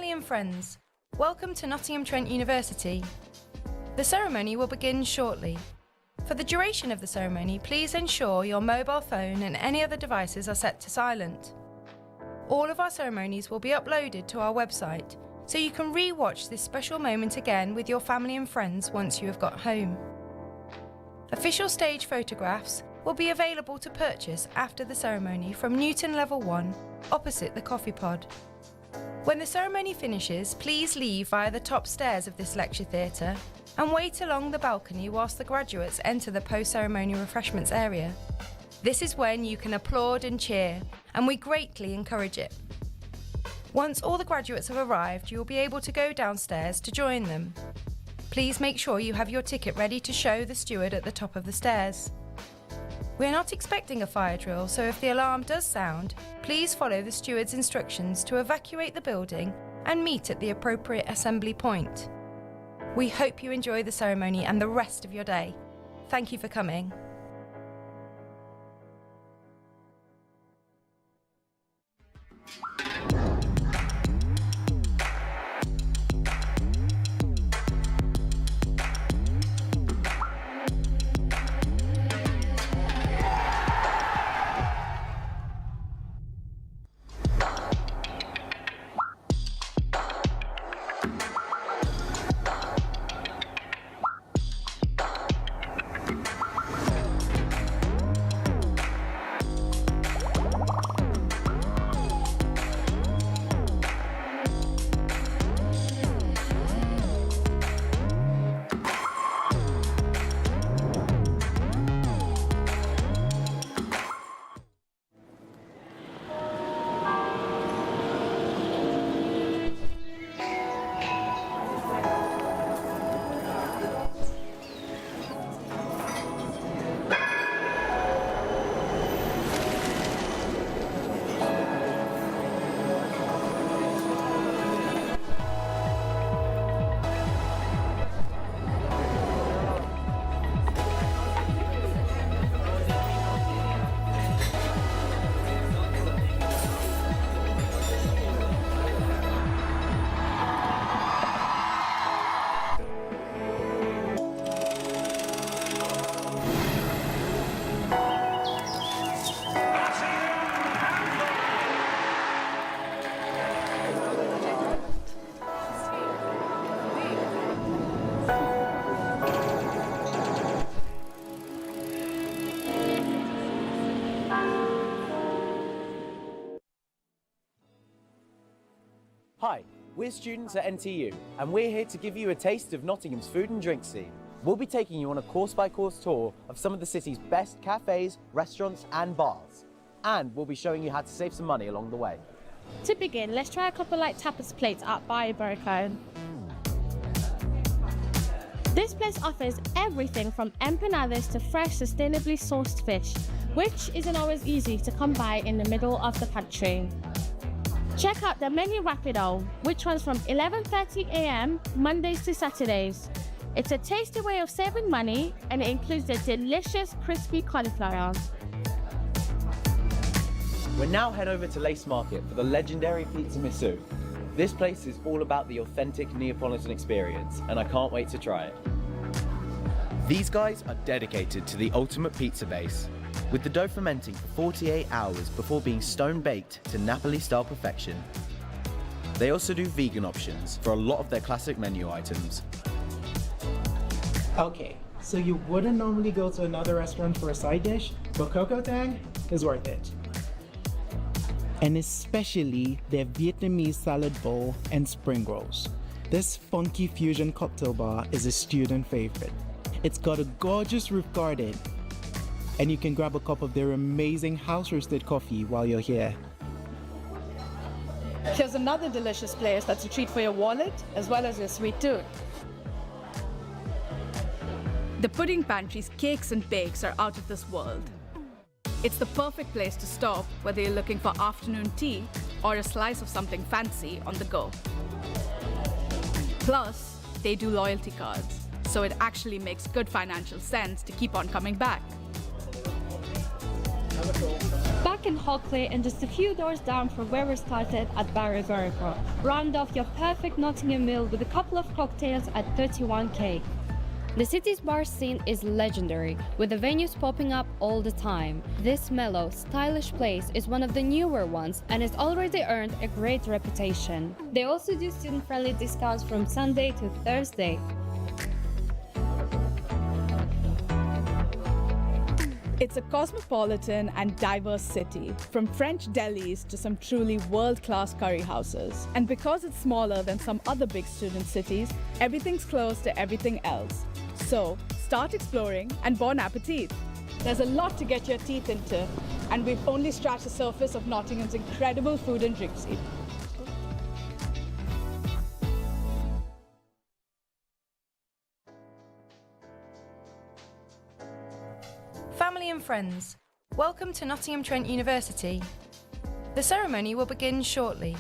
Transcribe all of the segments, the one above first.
Family and friends, welcome to Nottingham Trent University. The ceremony will begin shortly. For the duration of the ceremony, please ensure your mobile phone and any other devices are set to silent. All of our ceremonies will be uploaded to our website, so you can re-watch this special moment again with your family and friends once you have got home. Official stage photographs will be available to purchase after the ceremony from Newton Level 1, opposite the coffee pod. When the ceremony finishes, please leave via the top stairs of this lecture theatre and wait along the balcony whilst the graduates enter the post-ceremony refreshments area. This is when you can applaud and cheer, and we greatly encourage it. Once all the graduates have arrived, you will be able to go downstairs to join them. Please make sure you have your ticket ready to show the steward at the top of the stairs. We are not expecting a fire drill, so if the alarm does sound, please follow the steward's instructions to evacuate the building and meet at the appropriate assembly point. We hope you enjoy the ceremony and the rest of your day. Thank you for coming. Hi, we're students at NTU, and we're here to give you a taste of Nottingham's food and drink scene. We'll be taking you on a course-by-course tour of some of the city's best cafes, restaurants and bars. And we'll be showing you how to save some money along the way. To begin, let's try a couple light tapas plates at Bar Baracone. This place offers everything from empanadas to fresh, sustainably sourced fish, which isn't always easy to come by in the middle of the country. Check out the menu rapido, which runs from 11:30 a.m. Mondays to Saturdays. It's a tasty way of saving money, and it includes the delicious crispy cauliflower. We'll now head over to Lace Market for the legendary Pizza Misu. This place is all about the authentic Neapolitan experience, and I can't wait to try it. These guys are dedicated to the ultimate pizza base, with the dough fermenting for 48 hours before being stone-baked to Napoli-style perfection. They also do vegan options for a lot of their classic menu items. Okay, so you wouldn't normally go to another restaurant for a side dish, but Coco Tang is worth it. And especially their Vietnamese salad bowl and spring rolls. This funky fusion cocktail bar is a student favorite. It's got a gorgeous roof garden, and you can grab a cup of their amazing house-roasted coffee while you're here. Here's another delicious place that's a treat for your wallet as well as your sweet tooth. The Pudding Pantry's cakes and bakes are out of this world. It's the perfect place to stop whether you're looking for afternoon tea or a slice of something fancy on the go. Plus, they do loyalty cards, so it actually makes good financial sense to keep on coming back. Back back in Hockley and just a few doors down from where we started at Barry Burger. Round off your perfect Nottingham meal with a couple of cocktails at 31k. The city's bar scene is legendary, with the venues popping up all the time. This mellow, stylish place is one of the newer ones and has already earned a great reputation. They also do student-friendly discounts from Sunday to Thursday. It's a cosmopolitan and diverse city, from French delis to some truly world-class curry houses. And because it's smaller than some other big student cities, everything's close to everything else. So, start exploring and bon appetit! There's a lot to get your teeth into, and we've only scratched the surface of Nottingham's incredible food and drink scene. Family and friends, welcome to Nottingham Trent University. The ceremony will begin shortly.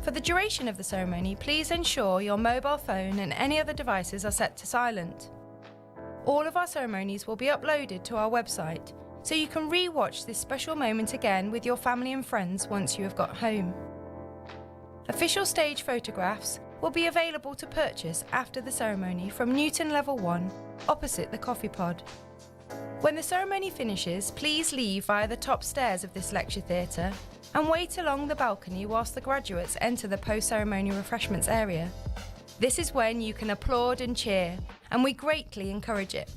For the duration of the ceremony, please ensure your mobile phone and any other devices are set to silent. All of our ceremonies will be uploaded to our website, so you can re-watch this special moment again with your family and friends once you have got home. Official stage photographs will be available to purchase after the ceremony from Newton Level 1, opposite the coffee pod. When the ceremony finishes, please leave via the top stairs of this lecture theatre and wait along the balcony whilst the graduates enter the post-ceremony refreshments area. This is when you can applaud and cheer, and we greatly encourage it.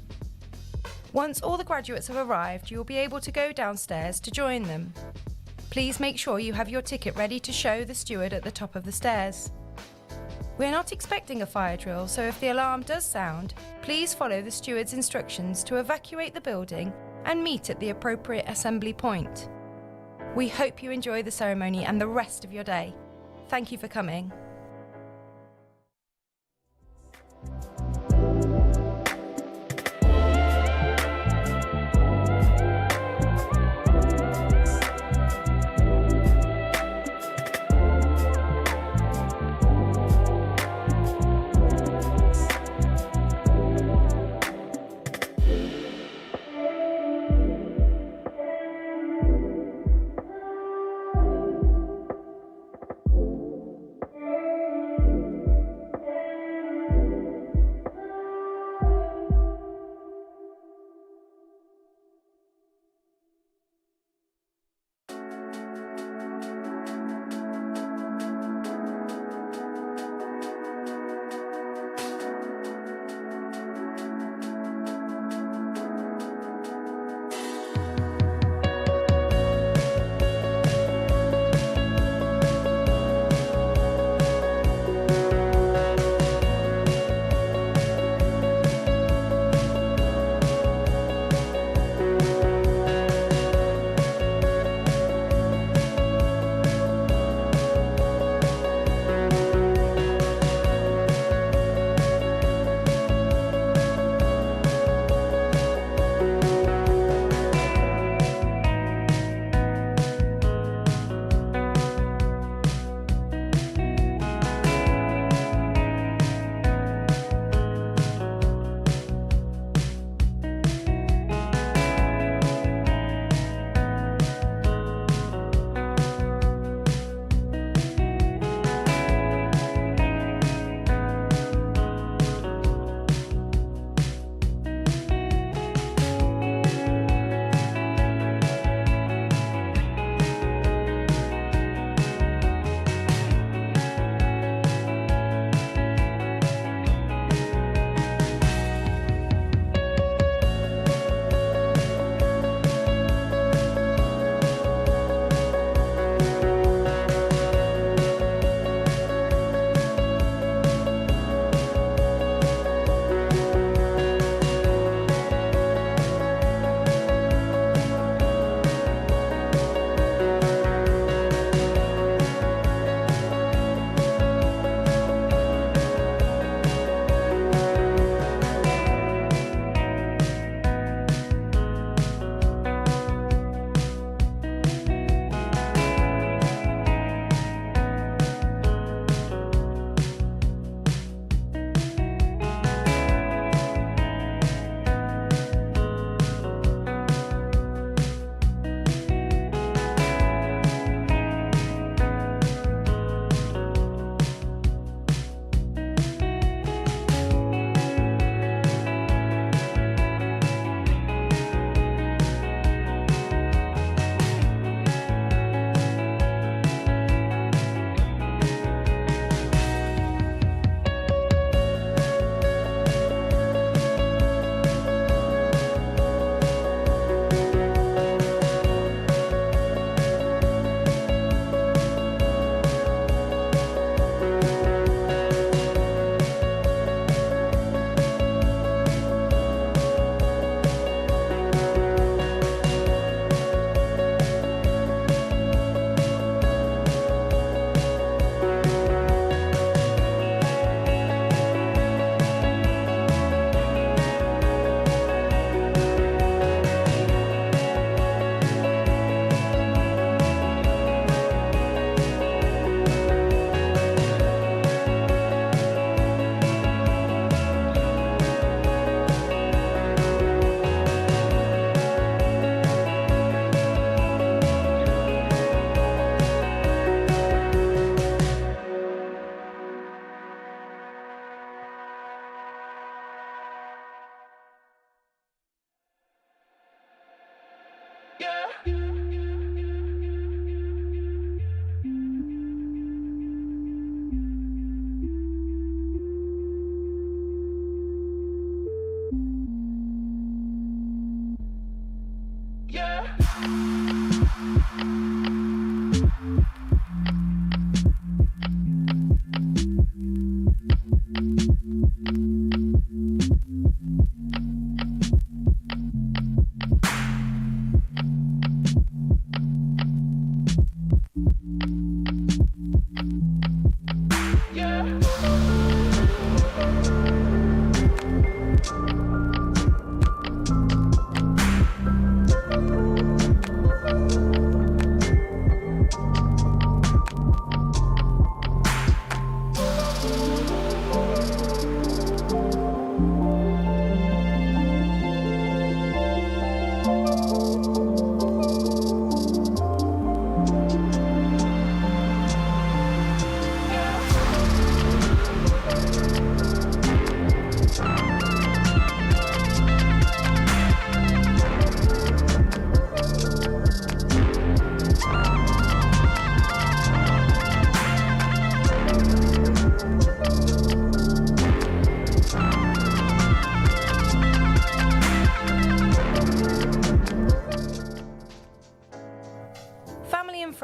Once all the graduates have arrived, you will be able to go downstairs to join them. Please make sure you have your ticket ready to show the steward at the top of the stairs. We're not expecting a fire drill, so if the alarm does sound, please follow the steward's instructions to evacuate the building and meet at the appropriate assembly point. We hope you enjoy the ceremony and the rest of your day. Thank you for coming.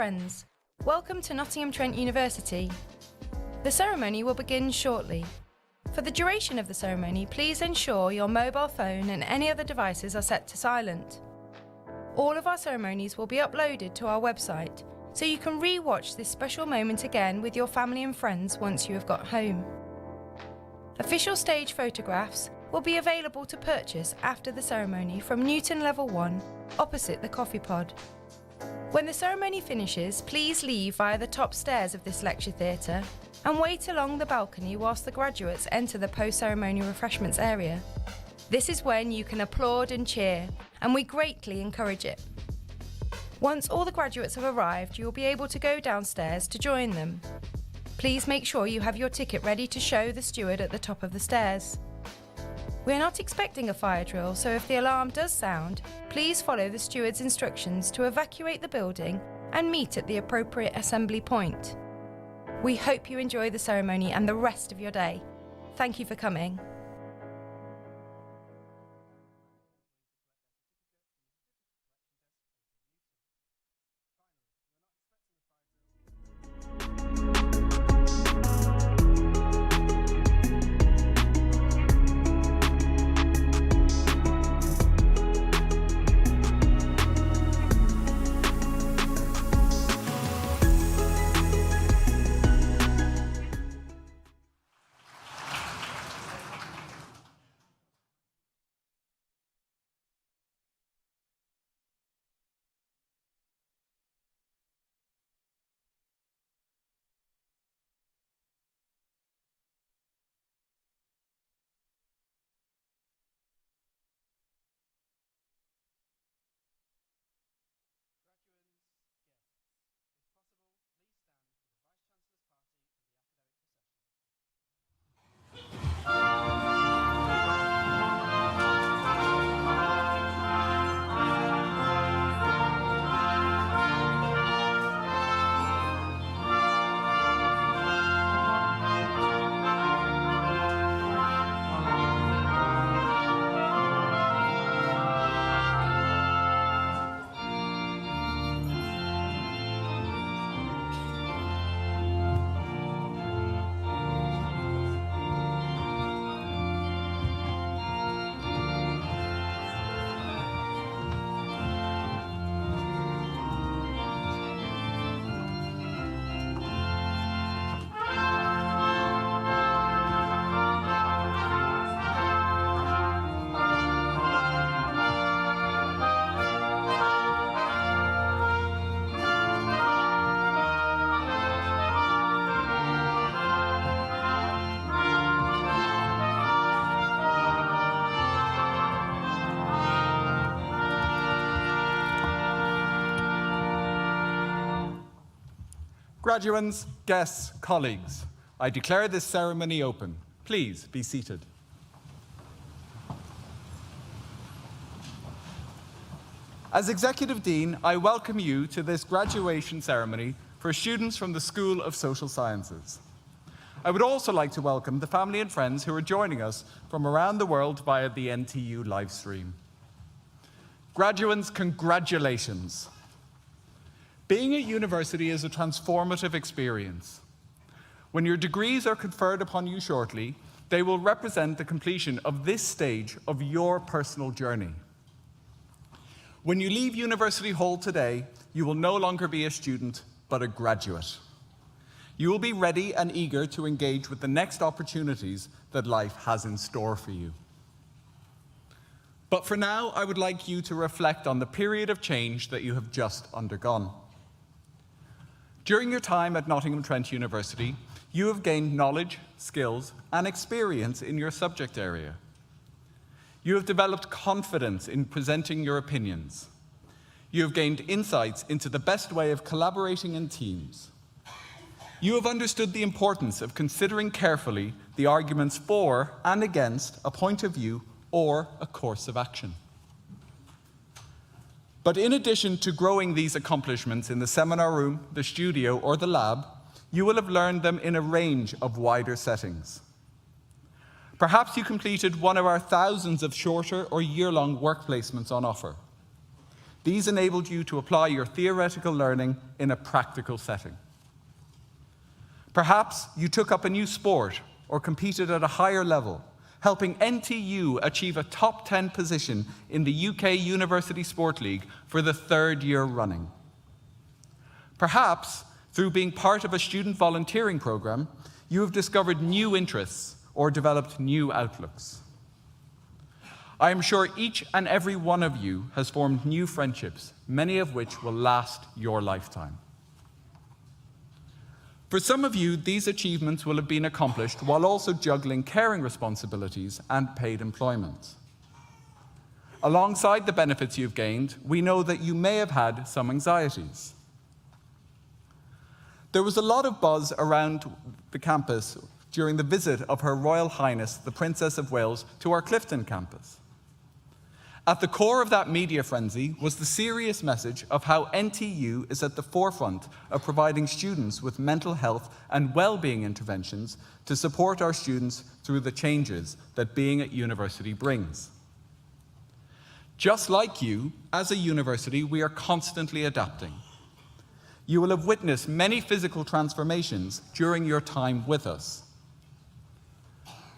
friends, welcome to Nottingham Trent University. The ceremony will begin shortly. For the duration of the ceremony, please ensure your mobile phone and any other devices are set to silent. All of our ceremonies will be uploaded to our website, so you can re-watch this special moment again with your family and friends once you have got home. Official stage photographs will be available to purchase after the ceremony from Newton Level 1, opposite the coffee pod. When the ceremony finishes, please leave via the top stairs of this lecture theatre and wait along the balcony whilst the graduates enter the post-ceremony refreshments area. This is when you can applaud and cheer, and we greatly encourage it. Once all the graduates have arrived, you will be able to go downstairs to join them. Please make sure you have your ticket ready to show the steward at the top of the stairs. We are not expecting a fire drill, so if the alarm does sound, please follow the steward's instructions to evacuate the building and meet at the appropriate assembly point. We hope you enjoy the ceremony and the rest of your day. Thank you for coming. Graduands, guests, colleagues, I declare this ceremony open. Please be seated. As Executive Dean, I welcome you to this graduation ceremony for students from the School of Social Sciences. I would also like to welcome the family and friends who are joining us from around the world via the NTU livestream. Graduands, congratulations. Being at university is a transformative experience. When your degrees are conferred upon you shortly, they will represent the completion of this stage of your personal journey. When you leave University Hall today, you will no longer be a student, but a graduate. You will be ready and eager to engage with the next opportunities that life has in store for you. But for now, I would like you to reflect on the period of change that you have just undergone. During your time at Nottingham Trent University, you have gained knowledge, skills, and experience in your subject area. You have developed confidence in presenting your opinions. You have gained insights into the best way of collaborating in teams. You have understood the importance of considering carefully the arguments for and against a point of view or a course of action. But in addition to growing these accomplishments in the seminar room, the studio, or the lab, you will have learned them in a range of wider settings. Perhaps you completed one of our thousands of shorter or year-long work placements on offer. These enabled you to apply your theoretical learning in a practical setting. Perhaps you took up a new sport or competed at a higher level, helping NTU achieve a top 10 position in the UK University Sport League for the 3rd year running. Perhaps, through being part of a student volunteering program, you have discovered new interests or developed new outlooks. I am sure each and every one of you has formed new friendships, many of which will last your lifetime. For some of you, these achievements will have been accomplished while also juggling caring responsibilities and paid employment. Alongside the benefits you've gained, we know that you may have had some anxieties. There was a lot of buzz around the campus during the visit of Her Royal Highness, the Princess of Wales, to our Clifton campus. At the core of that media frenzy was the serious message of how NTU is at the forefront of providing students with mental health and well-being interventions to support our students through the changes that being at university brings. Just like you, as a university, we are constantly adapting. You will have witnessed many physical transformations during your time with us.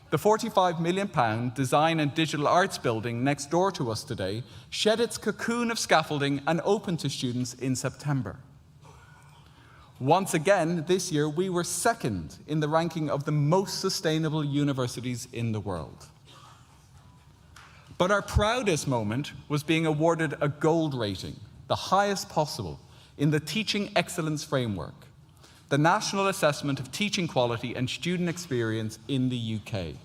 The £45 million Design and Digital Arts building next door to us today shed its cocoon of scaffolding and opened to students in September. Once again, this year, we were second in the ranking of the most sustainable universities in the world. But our proudest moment was being awarded a gold rating, the highest possible, in the Teaching Excellence Framework, the national assessment of teaching quality and student experience in the UK.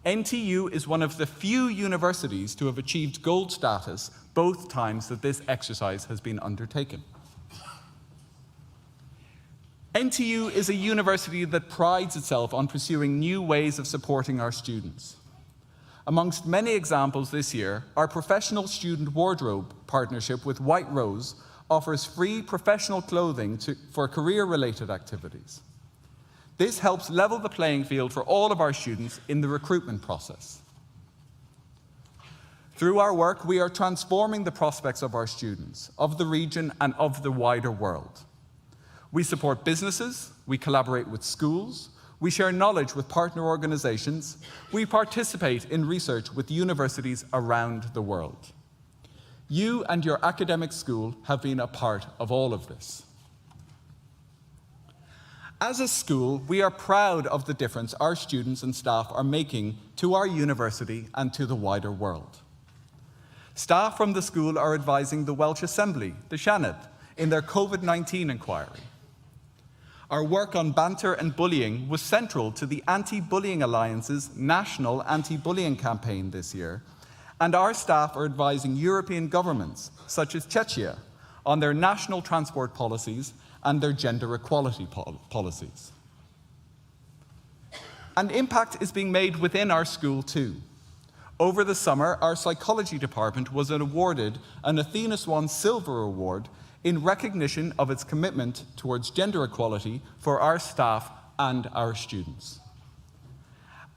NTU is one of the few universities to have achieved gold status both times that this exercise has been undertaken. NTU is a university that prides itself on pursuing new ways of supporting our students. Amongst many examples this year, our professional student wardrobe partnership with White Rose offers free professional clothing for career-related activities. This helps level the playing field for all of our students in the recruitment process. Through our work, we are transforming the prospects of our students, of the region, and of the wider world. We support businesses, we collaborate with schools, we share knowledge with partner organizations, we participate in research with universities around the world. You and your academic school have been a part of all of this. As a school, we are proud of the difference our students and staff are making to our university and to the wider world. Staff from the school are advising the Welsh Assembly, the Seanad, in their COVID-19 inquiry. Our work on banter and bullying was central to the Anti-Bullying Alliance's national anti-bullying campaign this year, and our staff are advising European governments, such as Czechia, on their national transport policies and their gender equality policies. An impact is being made within our school too. Over the summer, our psychology department was awarded an Athena Swan Silver Award in recognition of its commitment towards gender equality for our staff and our students.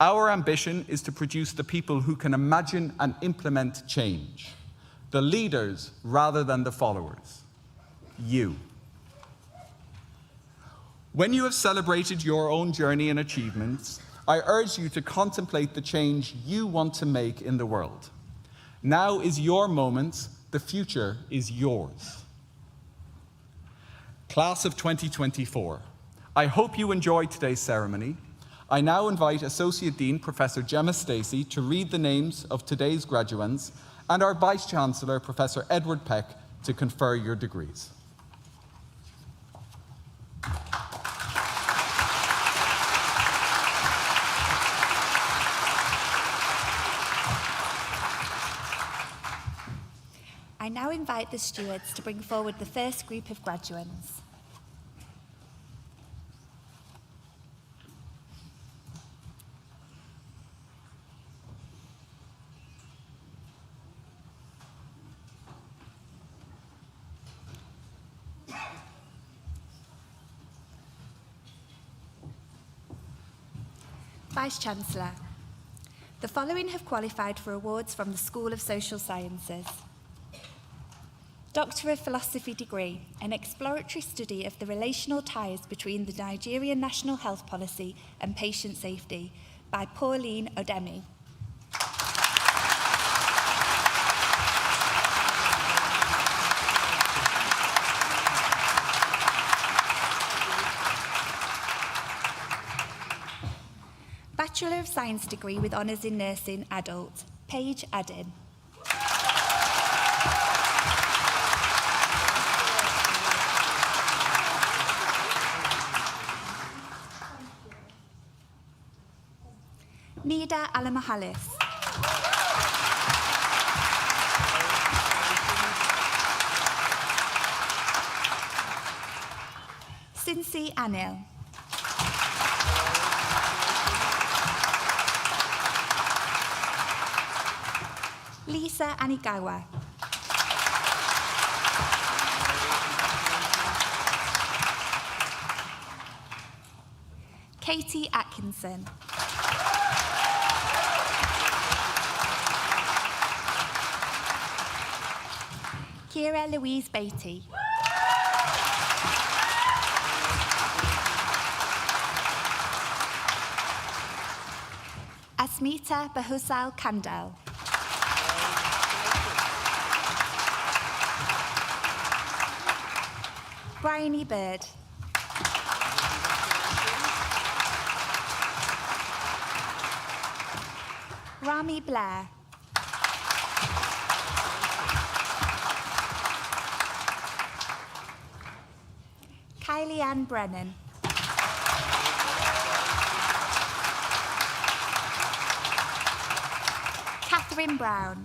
Our ambition is to produce the people who can imagine and implement change, the leaders rather than the followers, you. When you have celebrated your own journey and achievements, I urge you to contemplate the change you want to make in the world. Now is your moment, the future is yours. Class of 2024, I hope you enjoyed today's ceremony. I now invite Associate Dean Professor Gemma Stacey to read the names of today's graduates and our Vice-Chancellor Professor Edward Peck to confer your degrees. I now invite the stewards to bring forward the first group of graduates. Vice-Chancellor, the following have qualified for awards from the School of Social Sciences. Doctor of Philosophy degree, an exploratory study of the relational ties between the Nigerian National Health Policy and patient safety by Pauline Odemi. Bachelor of Science degree with honours in nursing, adult, Paige Adin. Nida Alamahalis. Cincy Anil. Lisa Anigawa. Katie Atkinson. Kira Louise Beatty. Asmita Bahusal Kandal. Bryony Bird. Rami Blair. Kylie Ann Brennan. Catherine Brown.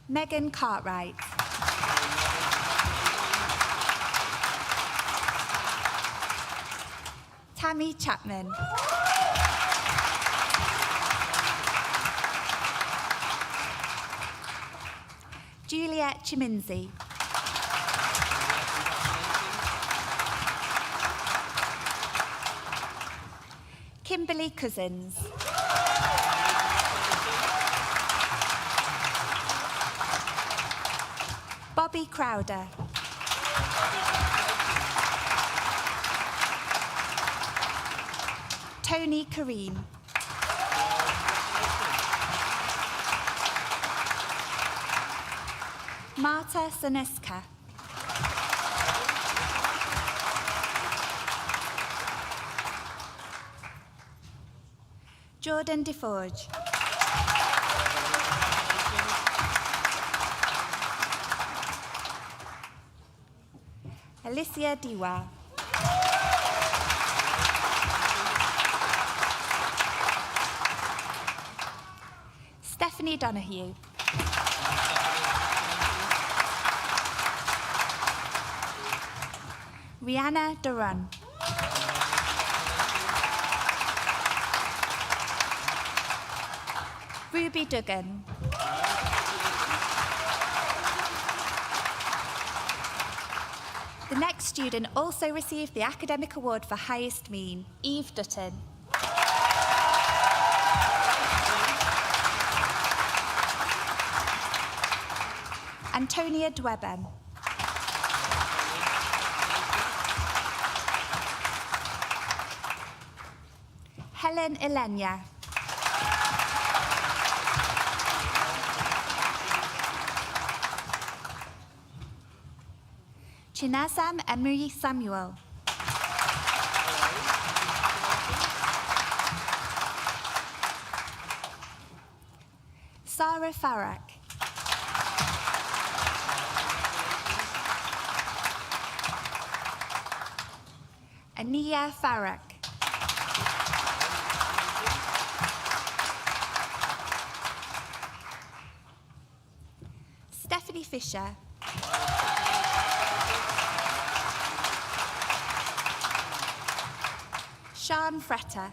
Megan Cartwright. Tammy Chapman. Juliet Chiminzi. Kimberly Cousins. Bobby Crowder. Tony Kareem. Marta Soneska. Jordan DeForge. Alicia Diwa. Stephanie Donahue. Rihanna Duran. Ruby Duggan. The next student also received the Academic Award for Highest Mean, Eve Dutton. Antonia Dwebem. Helen Elenya. Chinasam Emery Samuel. Sarah Farrak. Ania Farrak. Stephanie Fisher. Sean Fretter.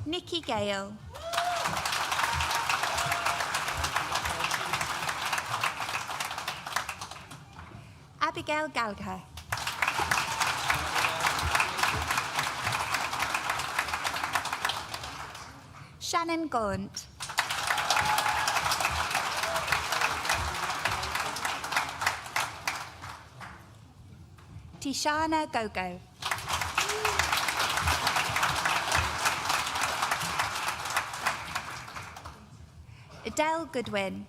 Nikki Gale. Abigail Gallagher. Shannon Gaunt. Tishana Gogo. Adele Goodwin.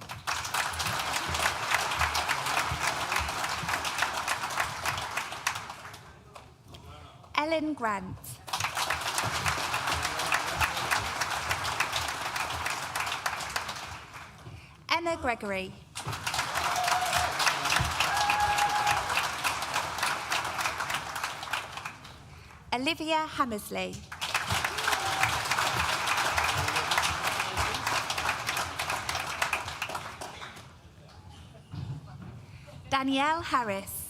Ellen Grant. Emma Gregory. Olivia Hammersley. Danielle Harris.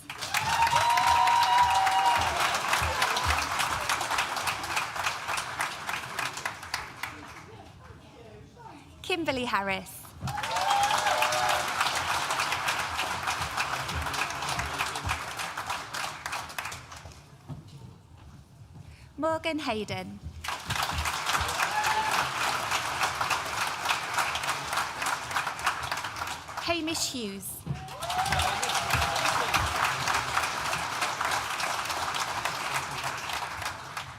Kimberly Harris. Morgan Hayden. Hamish Hughes.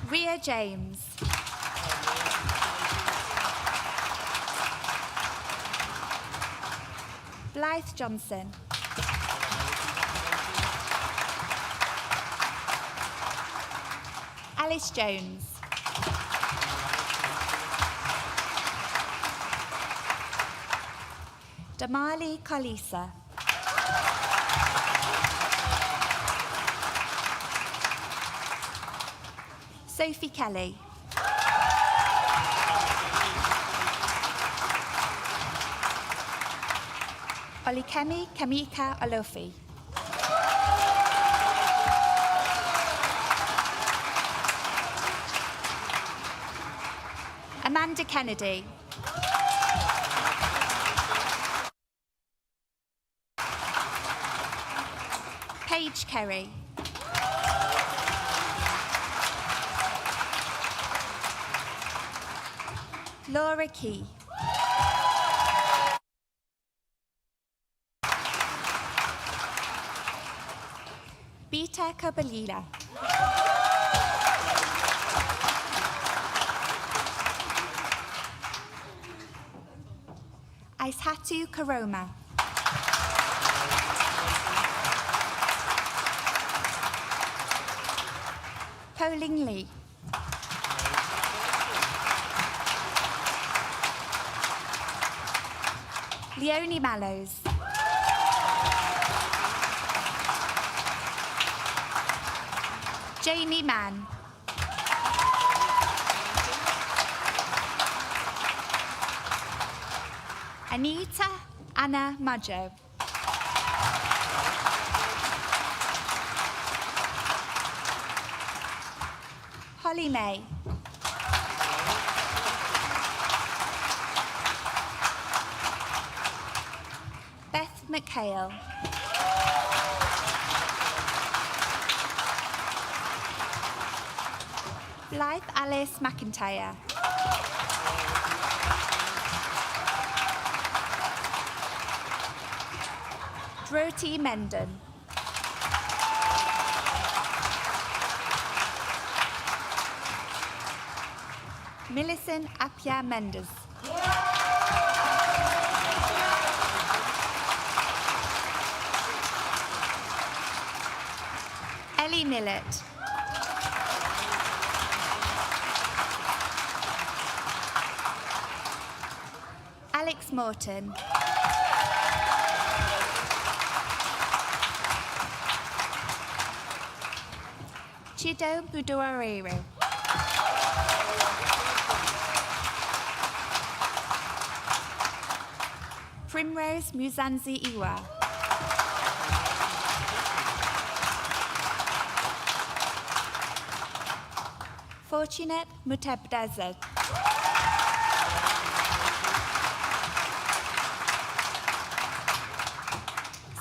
Rhea James. Blythe Johnson. Alice Jones. Damali Kalisa. Sophie Kelly. Olikemi Kamika Olofi. Amanda Kennedy. Paige Kerry. Laura Key. Bita Kabalila. Aishatu Karoma. Poling Lee. Leonie Mallows. Jamie Mann. Anita Anna Maggio. Holly May. Beth McHale. Blythe Alice McIntyre. Dorothy Mendon. Millicent Apia Mendes. Ellie Millett. Alex Morton. Chido Buduarero. Primrose Muzanzi Iwa. Fortunate Mutebdazed.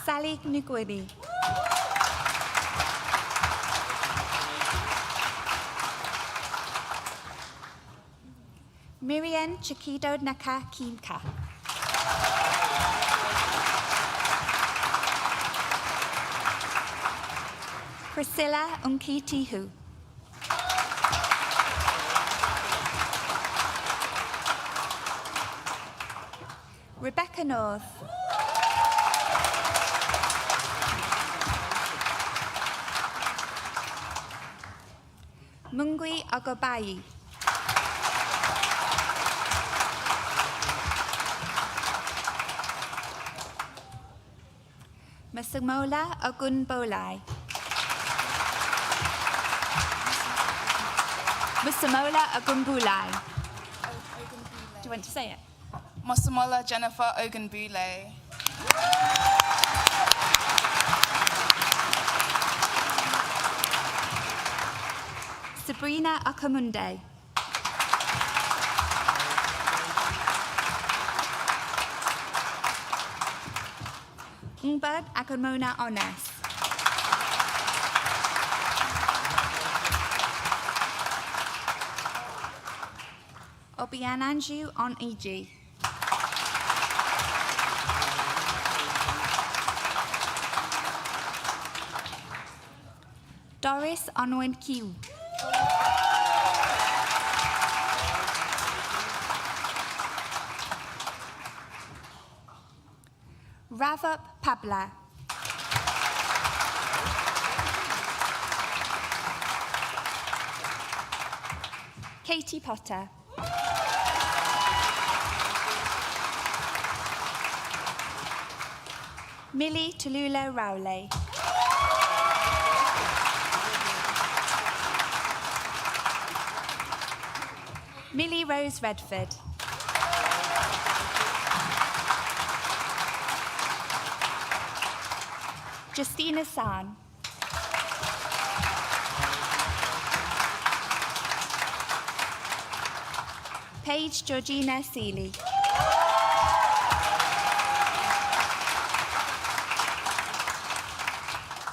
Sally Nguidi. Miriam Chiquido Naka Kimka. Priscilla Unki Tihu. Rebecca North. Mungwi Agobayi. Masamola Ogunbolai. Masamola Ogunbulai. Do you want to say it? Mosamola Jennifer Ogunbule. Sabrina Akamunde. Umbad Akamona Ones. Obiananju on EG. Doris Onwen Q. Ravop Pabla. Katie Potter. Millie Tallulah Rowley. Millie Rose Redford. Justina San. Paige Georgina Seeley.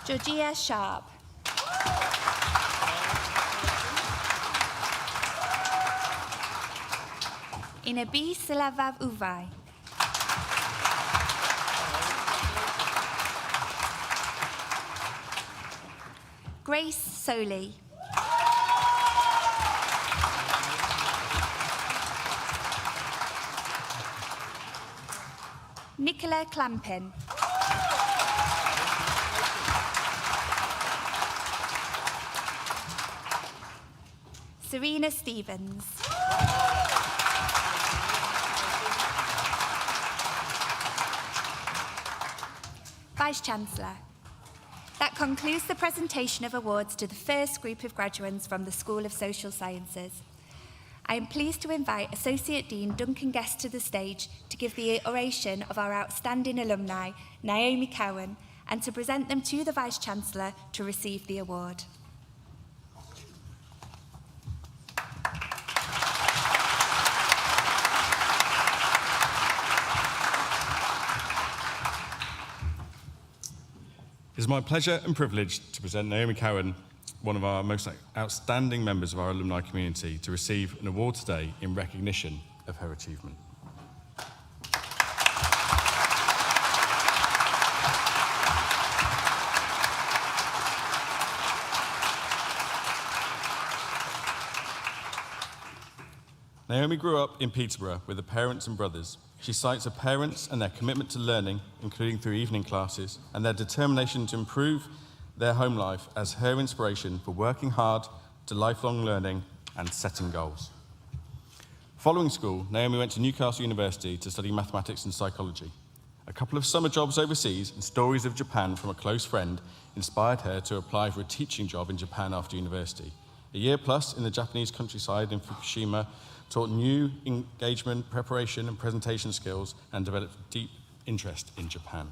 Georgia Sharp. Inabi Silavav Uvai. Grace Soley. Nicola Clampin. Serena Stevens. Vice-Chancellor. That concludes the presentation of awards to the first group of graduates from the School of Social Sciences. I am pleased to invite Associate Dean Duncan Guest to the stage to give the oration of our outstanding alumni, Naomi Cowan, and to present them to the Vice-Chancellor to receive the award. It is my pleasure and privilege to present Naomi Cowan, one of our most outstanding members of our alumni community, to receive an award today in recognition of her achievement. Naomi grew up in Peterborough with her parents and brothers. She cites her parents and their commitment to learning, including through evening classes, and their determination to improve their home life as her inspiration for working hard to lifelong learning and setting goals. Following school, Naomi went to Newcastle University to study mathematics and psychology. A couple of summer jobs overseas and stories of Japan from a close friend inspired her to apply for a teaching job in Japan after university. A year plus in the Japanese countryside in Fukushima taught new engagement, preparation and presentation skills and developed deep interest in Japan.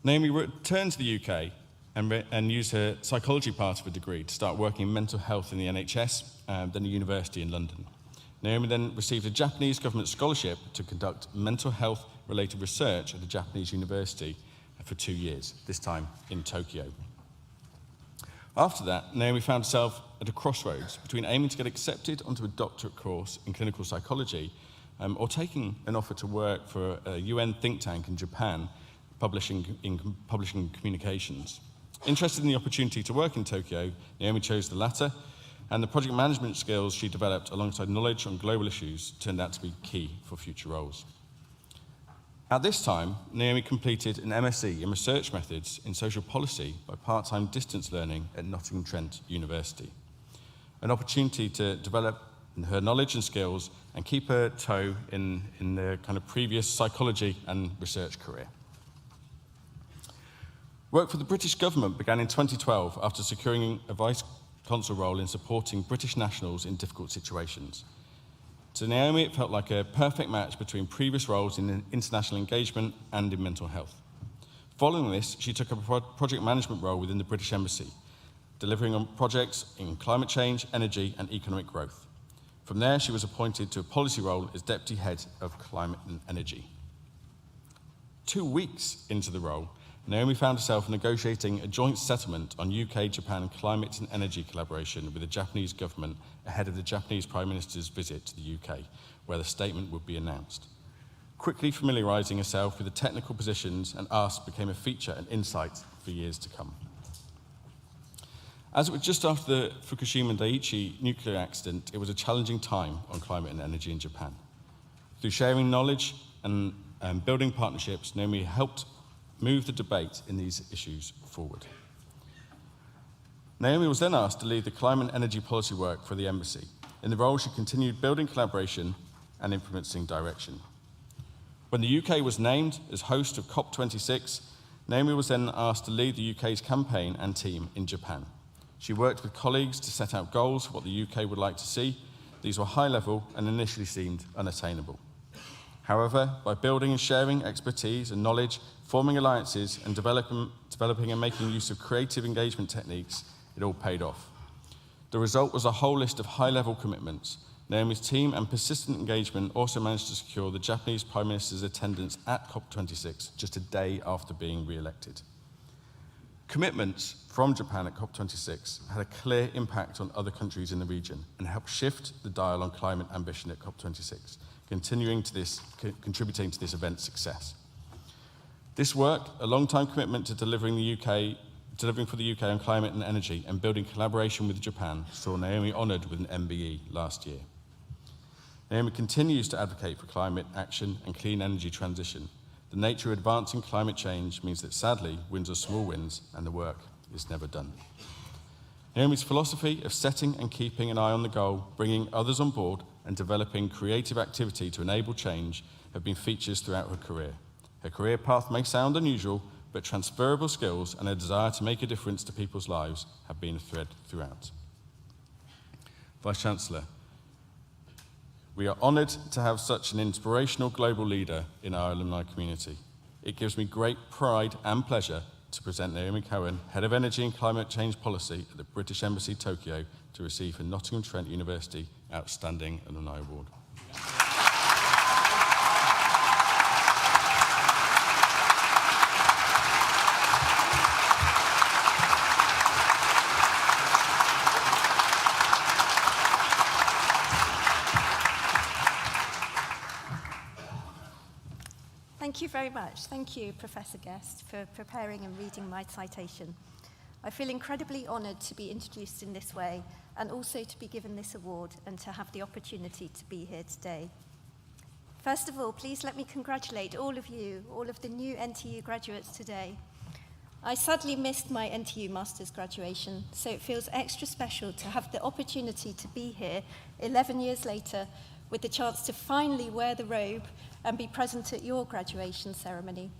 Naomi returned to the UK and used her psychology part of a degree to start working in mental health in the NHS, then a university in London. Naomi then received a Japanese government scholarship to conduct mental health-related research at a Japanese university for 2 years, this time in Tokyo. After that, Naomi found herself at a crossroads between aiming to get accepted onto a doctorate course in clinical psychology or taking an offer to work for a UN think tank in Japan, publishing communications. Interested in the opportunity to work in Tokyo, Naomi chose the latter, and the project management skills she developed alongside knowledge on global issues turned out to be key for future roles. At this time, Naomi completed an MSc in Research Methods in Social Policy by part-time distance learning at Nottingham Trent University, an opportunity to develop her knowledge and skills and keep her toe in the kind of previous psychology and research career. Work for the British government began in 2012 after securing a vice consul role in supporting British nationals in difficult situations. To Naomi, it felt like a perfect match between previous roles in international engagement and in mental health. Following this, she took up a project management role within the British Embassy, delivering on projects in climate change, energy, and economic growth. From there, she was appointed to a policy role as Deputy Head of Climate and Energy. 2 weeks into the role, Naomi found herself negotiating a joint settlement on UK-Japan climate and energy collaboration with the Japanese government ahead of the Japanese Prime Minister's visit to the UK, where the statement would be announced. Quickly familiarising herself with the technical positions and asks became a feature and insight for years to come. As it was just after the Fukushima Daiichi nuclear accident, it was a challenging time on climate and energy in Japan. Through sharing knowledge and building partnerships, Naomi helped move the debate in these issues forward. Naomi was then asked to lead the climate and energy policy work for the embassy. In the role, she continued building collaboration and influencing direction. When the UK was named as host of COP26, Naomi was then asked to lead the UK's campaign and team in Japan. She worked with colleagues to set out goals for what the UK would like to see. These were high level and initially seemed unattainable. However, by building and sharing expertise and knowledge, forming alliances and developing and making use of creative engagement techniques, it all paid off. The result was a whole list of high-level commitments. Naomi's team and persistent engagement also managed to secure the Japanese Prime Minister's attendance at COP26 just a day after being re-elected. Commitments from Japan at COP26 had a clear impact on other countries in the region and helped shift the dial on climate ambition at COP26, contributing to this event's success. This work, a long-time commitment to delivering for the UK on climate and energy and building collaboration with Japan, saw Naomi honoured with an MBE last year. Naomi continues to advocate for climate action and clean energy transition. The nature of advancing climate change means that sadly, wins are small wins and the work is never done. Naomi's philosophy of setting and keeping an eye on the goal, bringing others on board and developing creative activity to enable change have been features throughout her career. Her career path may sound unusual, but transferable skills and a desire to make a difference to people's lives have been a thread throughout. Vice-Chancellor, we are honoured to have such an inspirational global leader in our alumni community. It gives me great pride and pleasure to present Naomi Cohen, Head of Energy and Climate Change Policy at the British Embassy, Tokyo, to receive her Nottingham Trent University Outstanding Alumni Award. Thank you very much. Thank you, Professor Guest, for preparing and reading my citation. I feel incredibly honoured to be introduced in this way and also to be given this award and to have the opportunity to be here today. First of all, please let me congratulate all of you, all of the new NTU graduates today. I sadly missed my NTU Masters graduation, so it feels extra special to have the opportunity to be here 11 years later with the chance to finally wear the robe and be present at your graduation ceremony.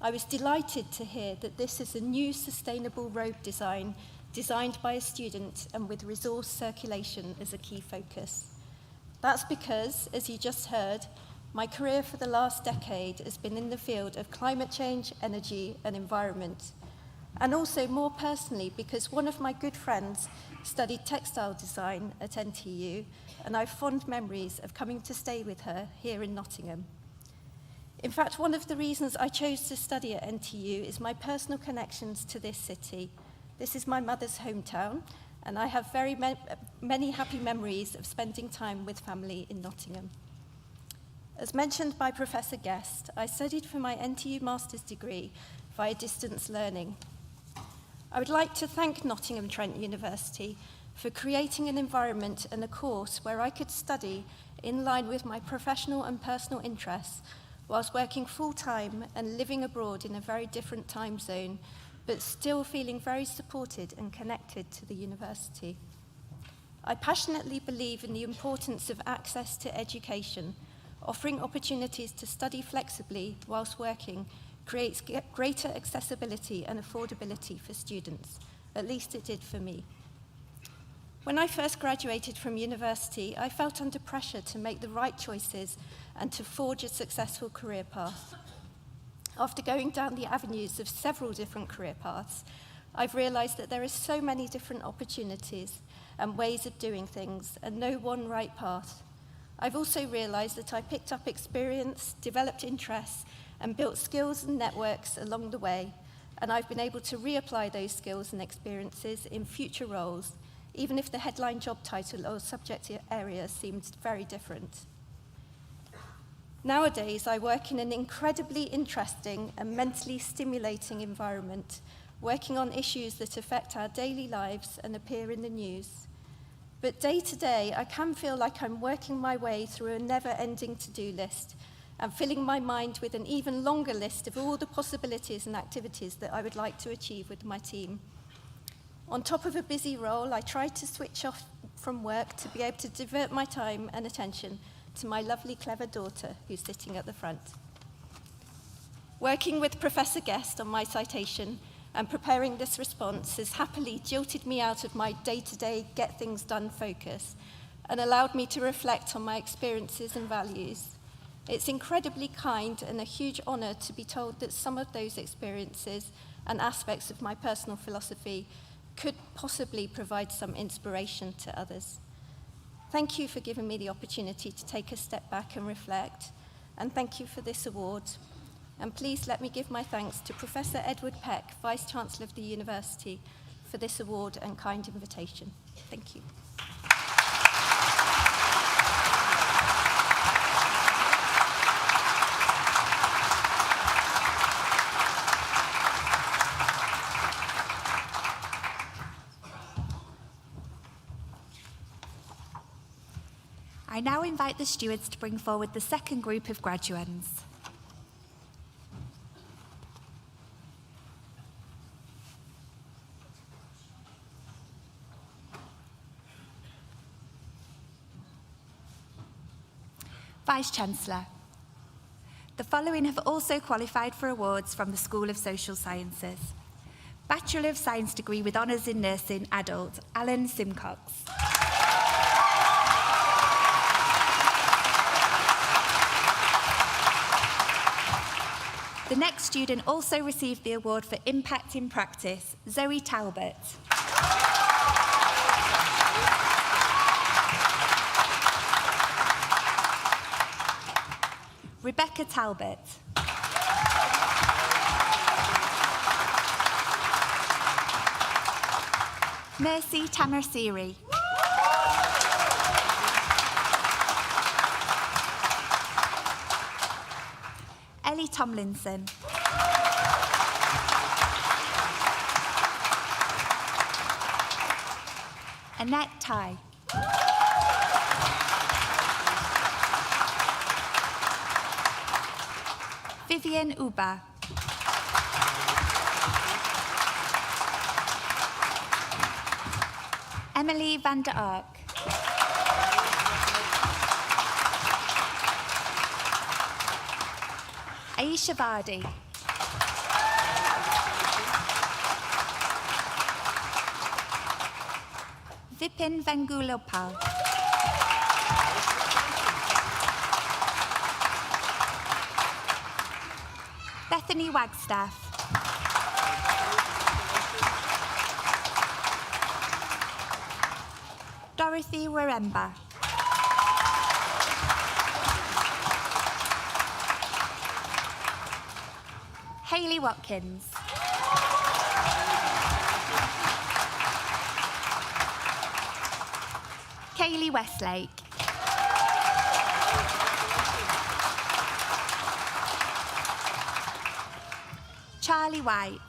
I was delighted to hear that this is a new sustainable robe design designed by a student and with resource circulation as a key focus. That's because, as you just heard, my career for the last decade has been in the field of climate change, energy, and environment. And also more personally, because one of my good friends studied textile design at NTU, and I have fond memories of coming to stay with her here in Nottingham. In fact, one of the reasons I chose to study at NTU is my personal connections to this city, This is my mother's hometown, and I have many happy memories of spending time with family in Nottingham. As mentioned by Professor Guest, I studied for my NTU Master's degree via distance learning. I would like to thank Nottingham Trent University for creating an environment and a course where I could study in line with my professional and personal interests whilst working full-time and living abroad in a very different time zone, but still feeling very supported and connected to the university. I passionately believe in the importance of access to education. Offering opportunities to study flexibly whilst working creates greater accessibility and affordability for students. At least it did for me. When I first graduated from university, I felt under pressure to make the right choices and to forge a successful career path. After going down the avenues of several different career paths, I've realised that there are so many different opportunities and ways of doing things, and no one right path. I've also realised that I picked up experience, developed interests, and built skills and networks along the way, and I've been able to reapply those skills and experiences in future roles, even if the headline job title or subject area seemed very different. Nowadays, I work in an incredibly interesting and mentally stimulating environment, working on issues that affect our daily lives and appear in the news. But day to day, I can feel like I'm working my way through a never-ending to-do list and filling my mind with an even longer list of all the possibilities and activities that I would like to achieve with my team. On top of a busy role, I try to switch off from work to be able to divert my time and attention to my lovely, clever daughter who's sitting at the front. Working with Professor Guest on my citation and preparing this response has happily jilted me out of my day-to-day get-things-done focus and allowed me to reflect on my experiences and values. It's incredibly kind and a huge honour to be told that some of those experiences and aspects of my personal philosophy could possibly provide some inspiration to others. Thank you for giving me the opportunity to take a step back and reflect, and thank you for this award. And please let me give my thanks to Professor Edward Peck, Vice-Chancellor of the University, for this award and kind invitation. Thank you. I now invite the stewards to bring forward the second group of graduands. Vice-Chancellor, the following have also qualified for awards from the School of Social Sciences. Bachelor of Science degree with honours in nursing, adult, Alan Simcox. The next student also received the award for Impact in Practice, Zoe Talbot. Rebecca Talbot. Mercy Tamarsiri. Ellie Tomlinson. Annette Tai. Vivian Uba. Emily van der Ark. Aisha Vardy. Vipin Vengulopal. Bethany Wagstaff. Dorothy Waremba. Hayley Watkins. Hayley Westlake. Charlie White.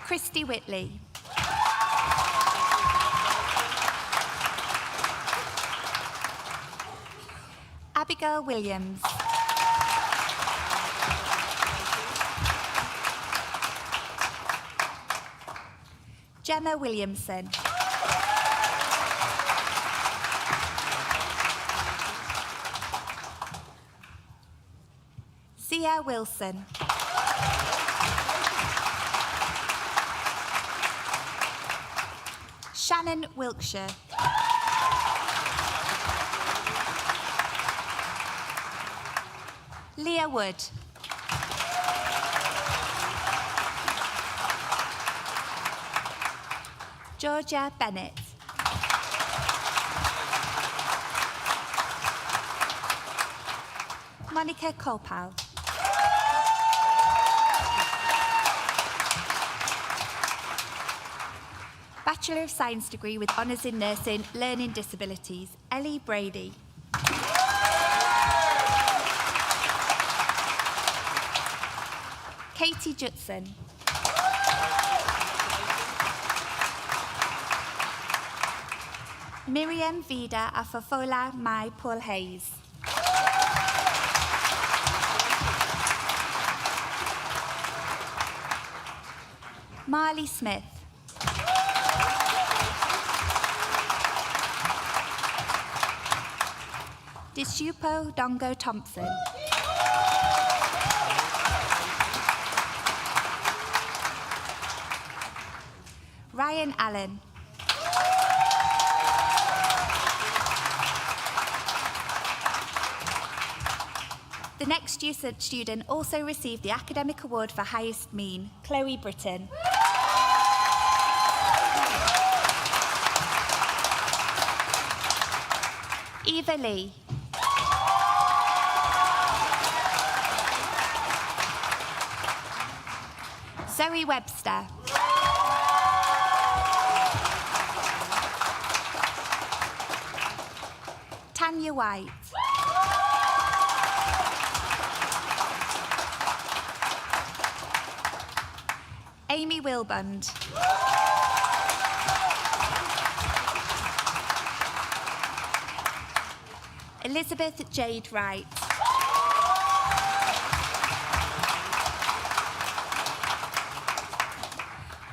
Christy Whitley. Abigail Williams. Gemma Williamson. Zia Wilson. Shannon Wilkshire. Leah Wood. Georgia Bennett. Monica Kopal. Bachelor of Science degree with honours in nursing, learning disabilities, Ellie Brady. Katie Judson. Miriam Vida Afafola Mai Paul Hayes. Marley Smith. Disupo Dongo Thompson. Ryan Allen. The next student also received the Academic Award for Highest Mean, Chloe Britton. Eva Lee. Zoe Webster. Tanya White. Amy Wilbund. Elizabeth Jade Wright.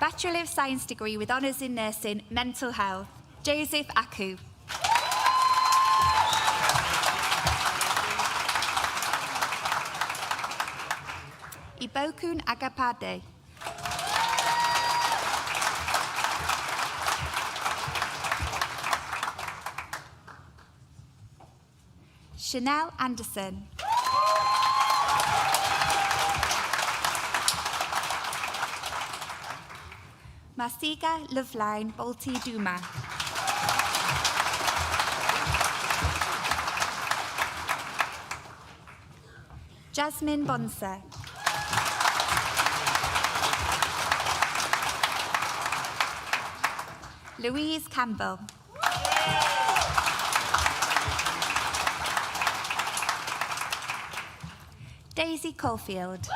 Bachelor of Science degree with honours in nursing, mental health, Joseph Aku. Ibokun Agapade. Chanel Anderson. Masiga Loveline Bolti Duma. Jasmine Bonsa. Louise Campbell. Daisy Caulfield.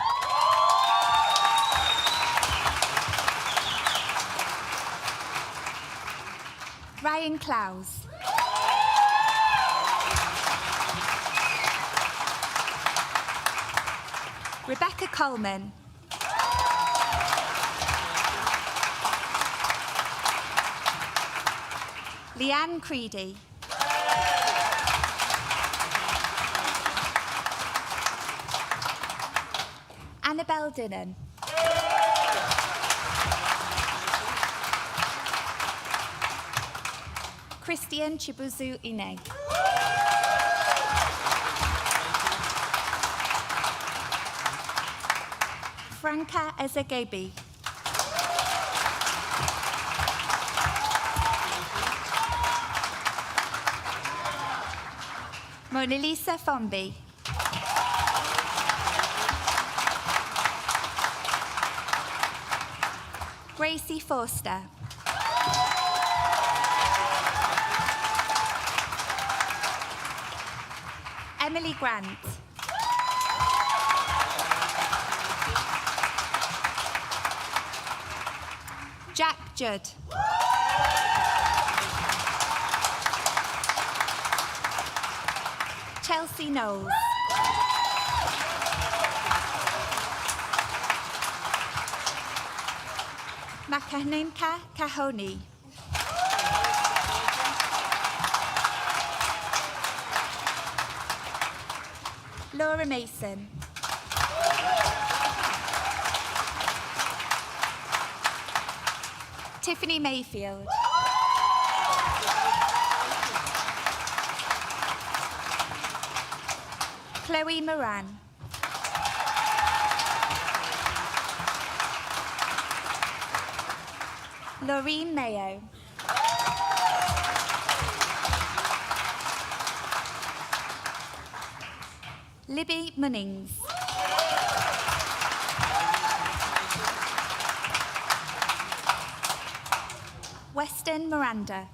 Ryan Clowes. Rebecca Coleman. Leanne Creedy. Annabelle Dinnan. Christian Chibuzu Ine. Franca Ezegebi. Mona Lisa Fombi. Gracie Forster. Emily Grant. Jack Judd. Chelsea Knowles. Makaninka Kahoni. Laura Mason. Tiffany Mayfield. Chloe Moran. Laureen Mayo. Libby Munnings. Weston Miranda.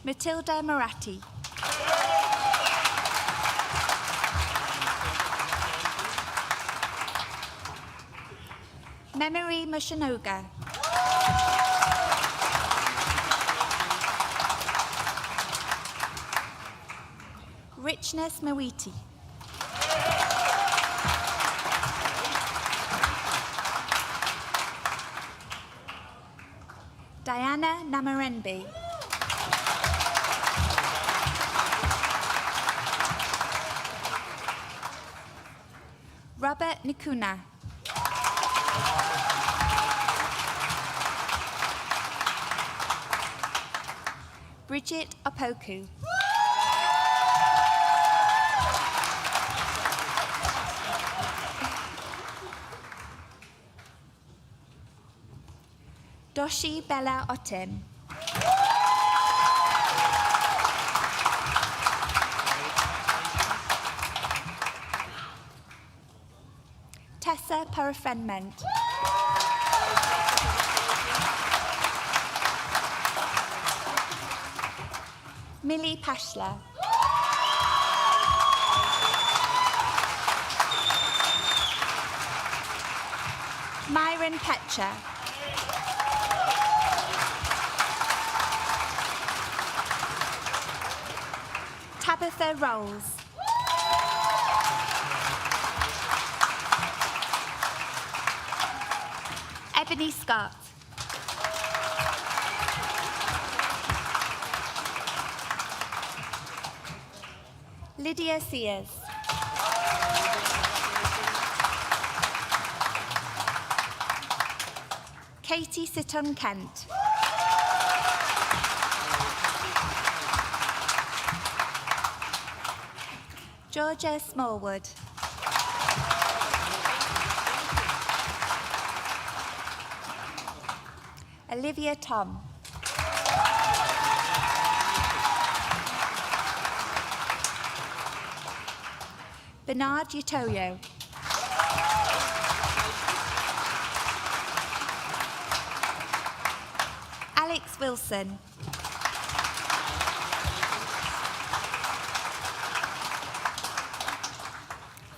Matilda Marathi. Memory Mushanoga. Richness Mawiti. Diana Namarenbi. Robert Nikuna. Bridget Opoku. Doshi Bella Otim. Tessa Parafenment. Millie Pashler. Myron Petcher. Tabitha Rolls. Ebony Scott. Lydia Sears. Katie Sitton Kent. Georgia Smallwood. Olivia Tom. Bernard Utoyo. Alex Wilson.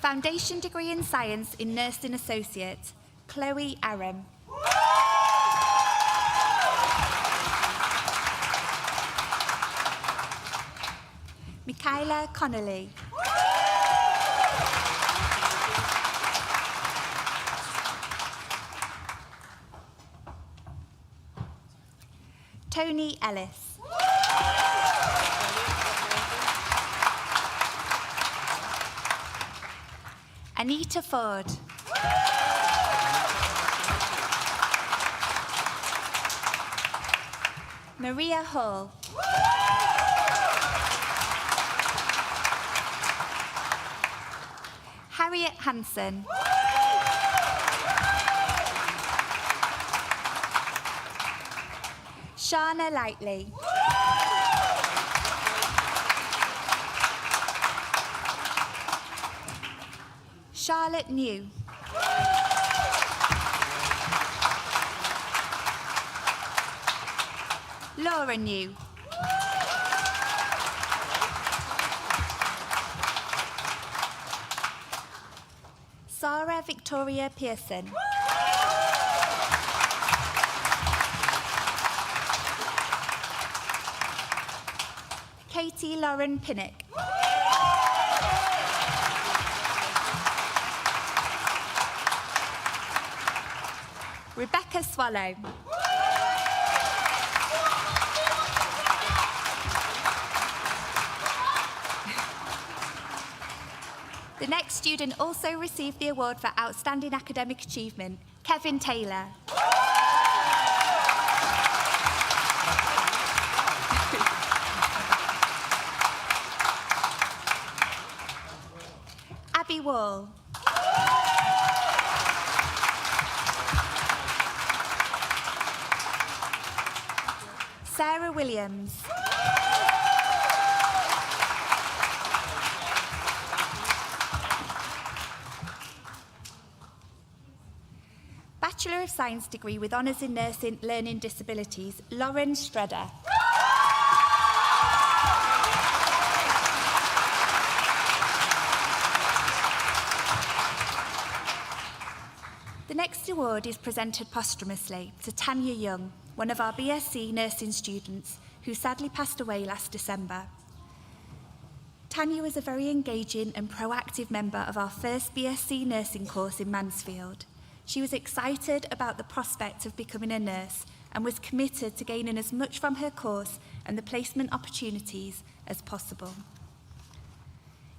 Foundation degree in Science in Nursing Associate, Chloe Aram. Michaela Connolly. Tony Ellis. Anita Ford. Maria Hall. Harriet Hansen. Shana Lightly. Charlotte New. Laura New. Sarah Victoria Pearson. Katie Lauren Pinnock. Rebecca Swallow. The next student also received the award for Outstanding Academic Achievement, Kevin Taylor. Abby Wall. Sarah Williams. Bachelor of Science degree with honours in nursing learning disabilities, Lauren Stredder. The next award is presented posthumously to Tanya Young, one of our BSc nursing students who sadly passed away last December. Tanya was a very engaging and proactive member of our first BSc nursing course in Mansfield. She was excited about the prospect of becoming a nurse and was committed to gaining as much from her course and the placement opportunities as possible.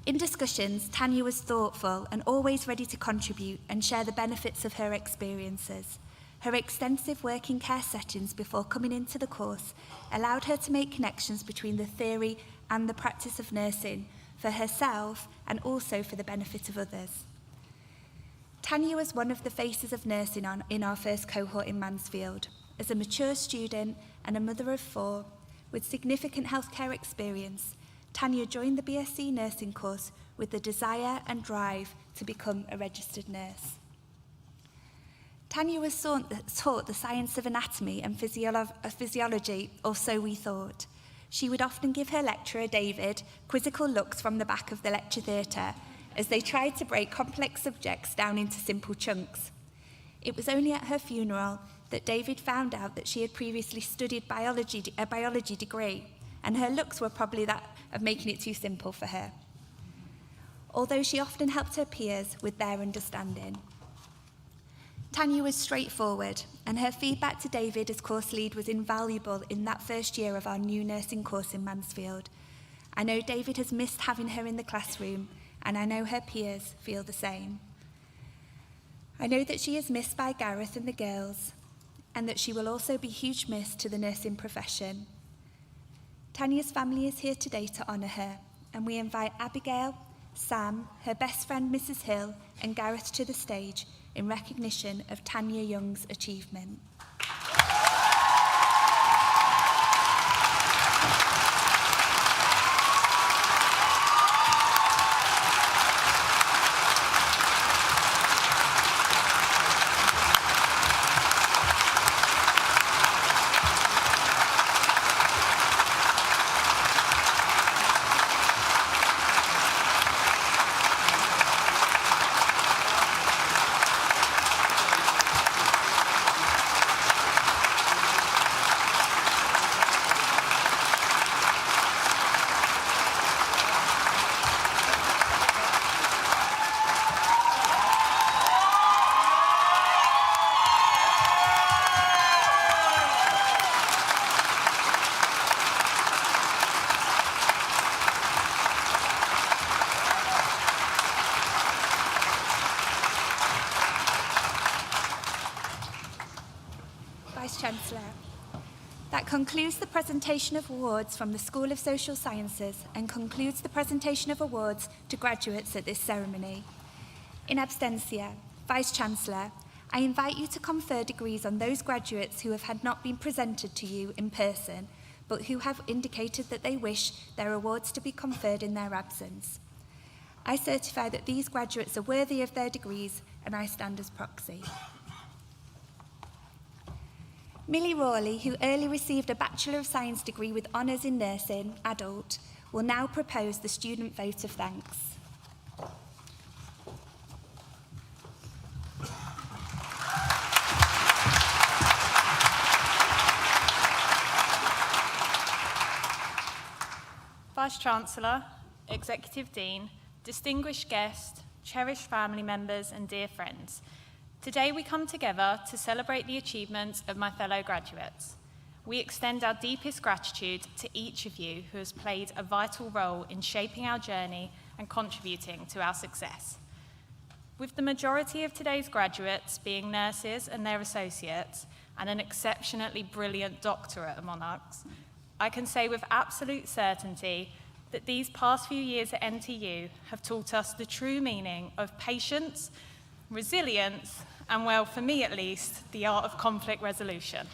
In discussions, Tanya was thoughtful and always ready to contribute and share the benefits of her experiences. Her extensive working care settings before coming into the course allowed her to make connections between the theory and the practice of nursing for herself and also for the benefit of others. Tanya was one of the faces of nursing in our first cohort in Mansfield. As a mature student and a mother of 4, with significant healthcare experience, Tanya joined the BSc nursing course with the desire and drive to become a registered nurse. Tanya was taught the science of anatomy and physiology, or so we thought. She would often give her lecturer, David, quizzical looks from the back of the lecture theatre as they tried to break complex subjects down into simple chunks. It was only at her funeral that David found out that she had previously studied a biology degree, and her looks were probably that of making it too simple for her, although she often helped her peers with their understanding. Tanya was straightforward, and her feedback to David as course lead was invaluable in that first year of our new nursing course in Mansfield. I know David has missed having her in the classroom, and I know her peers feel the same. I know that she is missed by Gareth and the girls, and that she will also be huge miss to the nursing profession. Tanya's family is here today to honour her, and we invite Abigail, Sam, her best friend Mrs. Hill, and Gareth to the stage in recognition of Tanya Young's achievement. Vice-Chancellor. That concludes the presentation of awards from the School of Social Sciences and concludes the presentation of awards to graduates at this ceremony. In absentia, Vice-Chancellor, I invite you to confer degrees on those graduates who have not been presented to you in person, but who have indicated that they wish their awards to be conferred in their absence. I certify that these graduates are worthy of their degrees and I stand as proxy. Millie Rawley, who early received a Bachelor of Science degree with honours in nursing, adult, will now propose the student vote of thanks. Vice-Chancellor, Executive Dean, distinguished guests, cherished family members and dear friends, today we come together to celebrate the achievements of my fellow graduates. We extend our deepest gratitude to each of you who has played a vital role in shaping our journey and contributing to our success. With the majority of today's graduates being nurses and their associates and an exceptionally brilliant doctorate among us, I can say with absolute certainty that these past few years at NTU have taught us the true meaning of patience, resilience, and, well, for me at least, the art of conflict resolution.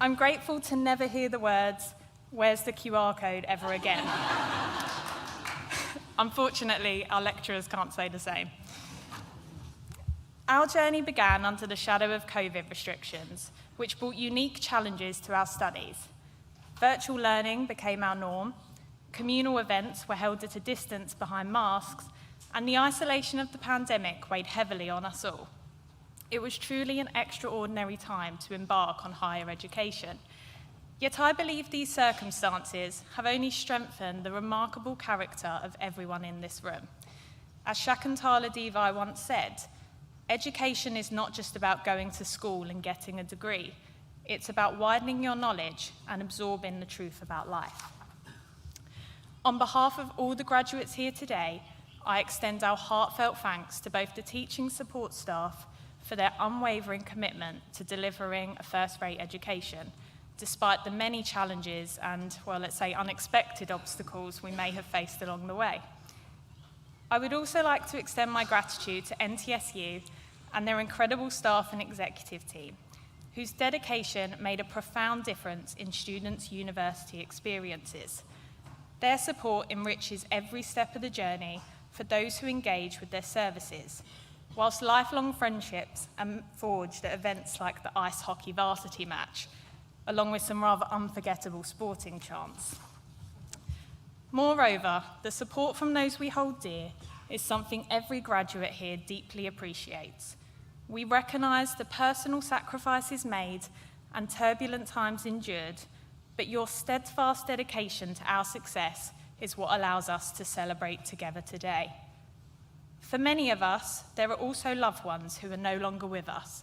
I'm grateful to never hear the words, "Where's the QR code?" ever again. Unfortunately, our lecturers can't say the same. Our journey began under the shadow of COVID restrictions, which brought unique challenges to our studies. Virtual learning became our norm, communal events were held at a distance behind masks, and the isolation of the pandemic weighed heavily on us all. It was truly an extraordinary time to embark on higher education. Yet I believe these circumstances have only strengthened the remarkable character of everyone in this room. As Shakuntala Devi once said, education is not just about going to school and getting a degree. It's about widening your knowledge and absorbing the truth about life. On behalf of all the graduates here today, I extend our heartfelt thanks to both the teaching support staff for their unwavering commitment to delivering a first-rate education, despite the many challenges and, well, let's say unexpected obstacles we may have faced along the way. I would also like to extend my gratitude to NTSU and their incredible staff and executive team, whose dedication made a profound difference in students' university experiences. Their support enriches every step of the journey for those who engage with their services, whilst lifelong friendships are forged at events like the ice hockey varsity match, along with some rather unforgettable sporting chants. Moreover, the support from those we hold dear is something every graduate here deeply appreciates. We recognise the personal sacrifices made and turbulent times endured, but your steadfast dedication to our success is what allows us to celebrate together today. For many of us, there are also loved ones who are no longer with us,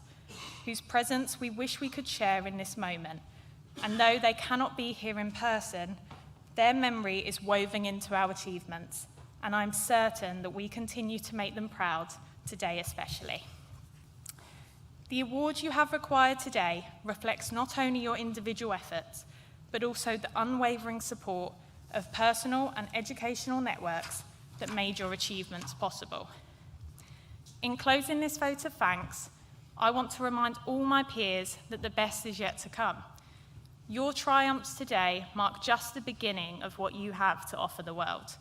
whose presence we wish we could share in this moment. And though they cannot be here in person, their memory is woven into our achievements, and I'm certain that we continue to make them proud, today especially. The award you have acquired today reflects not only your individual efforts, but also the unwavering support of personal and educational networks that made your achievements possible. In closing this vote of thanks, I want to remind all my peers that the best is yet to come. Your triumphs today mark just the beginning of what you have to offer the world.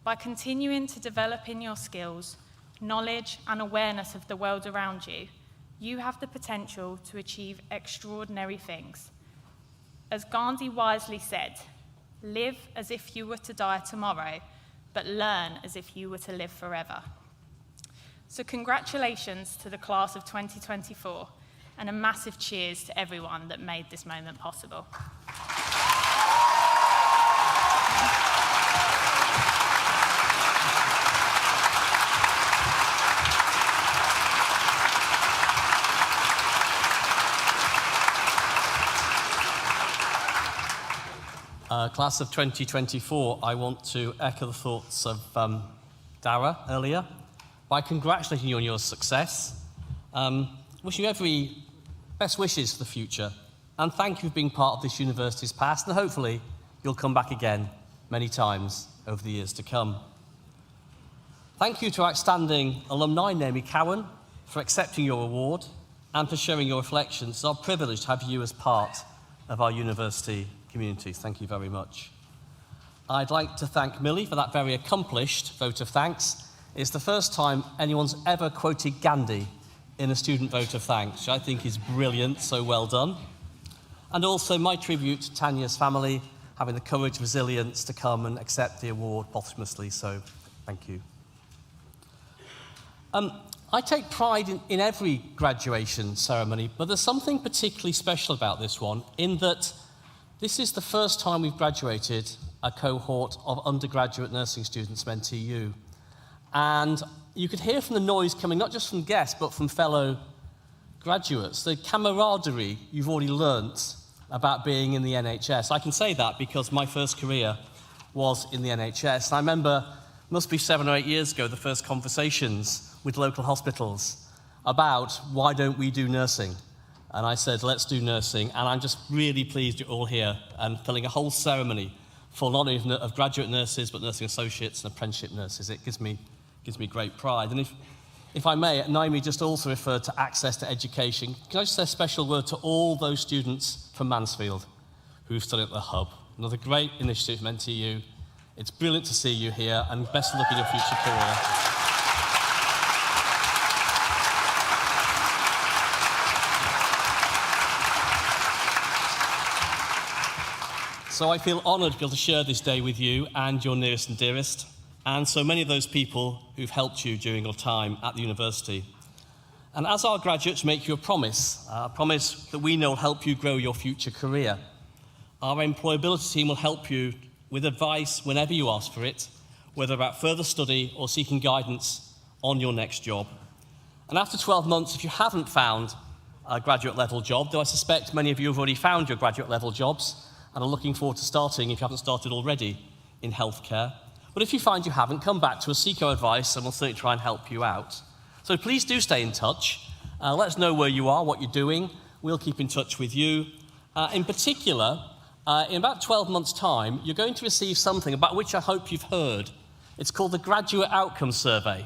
By continuing to develop in your skills, knowledge, and awareness of the world around you, you have the potential to achieve extraordinary things. As Gandhi wisely said, live as if you were to die tomorrow, but learn as if you were to live forever. So congratulations to the class of 2024, and a massive cheers to everyone that made this moment possible. Class of 2024, I want to echo the thoughts of Dara earlier by congratulating you on your success, wishing you every best wishes for the future, and thank you for being part of this university's past, and hopefully you'll come back again many times over the years to come. Thank you to our outstanding alumni, Naomi Cowan, for accepting your award and for sharing your reflections. It's our privilege to have you as part of our university community. Thank you very much. I'd like to thank Millie for that very accomplished vote of thanks. It's the first time anyone's ever quoted Gandhi in a student vote of thanks, which I think is brilliant, so well done. And also my tribute to Tanya's family, having the courage, resilience to come and accept the award posthumously, so thank you. I take pride in every graduation ceremony, but there's something particularly special about this one, in that this is the first time we've graduated a cohort of undergraduate nursing students from NTU. And you could hear from the noise coming not just from guests, but from fellow graduates, the camaraderie you've already learnt about being in the NHS. I can say that because my first career was in the NHS. And I remember, must be 7 or 8 years ago, the first conversations with local hospitals about why don't we do nursing? And I said, let's do nursing. And I'm just really pleased you're all here and filling a whole ceremony full not only of graduate nurses, but nursing associates and apprenticeship nurses. It gives me great pride. And if I may, Naomi just also referred to access to education. Can I just say a special word to all those students from Mansfield who've studied at the Hub? Another great initiative from NTU. It's brilliant to see you here, and best of luck in your future career. So I feel honoured to be able to share this day with you and your nearest and dearest, and so many of those people who've helped you during your time at the university. And as our graduates, make you a promise that we know will help you grow your future career. Our employability team will help you with advice whenever you ask for it, whether about further study or seeking guidance on your next job. And after 12 months, if you haven't found a graduate level job, though I suspect many of you have already found your graduate level jobs and are looking forward to starting, if you haven't started already, in healthcare. But if you find you haven't, come back to us, seek our advice, and we'll certainly try and help you out. So please do stay in touch. Let us know where you are, what you're doing. We'll keep in touch with you. In particular, in about 12 months' time, you're going to receive something about which I hope you've heard. It's called the Graduate Outcome Survey.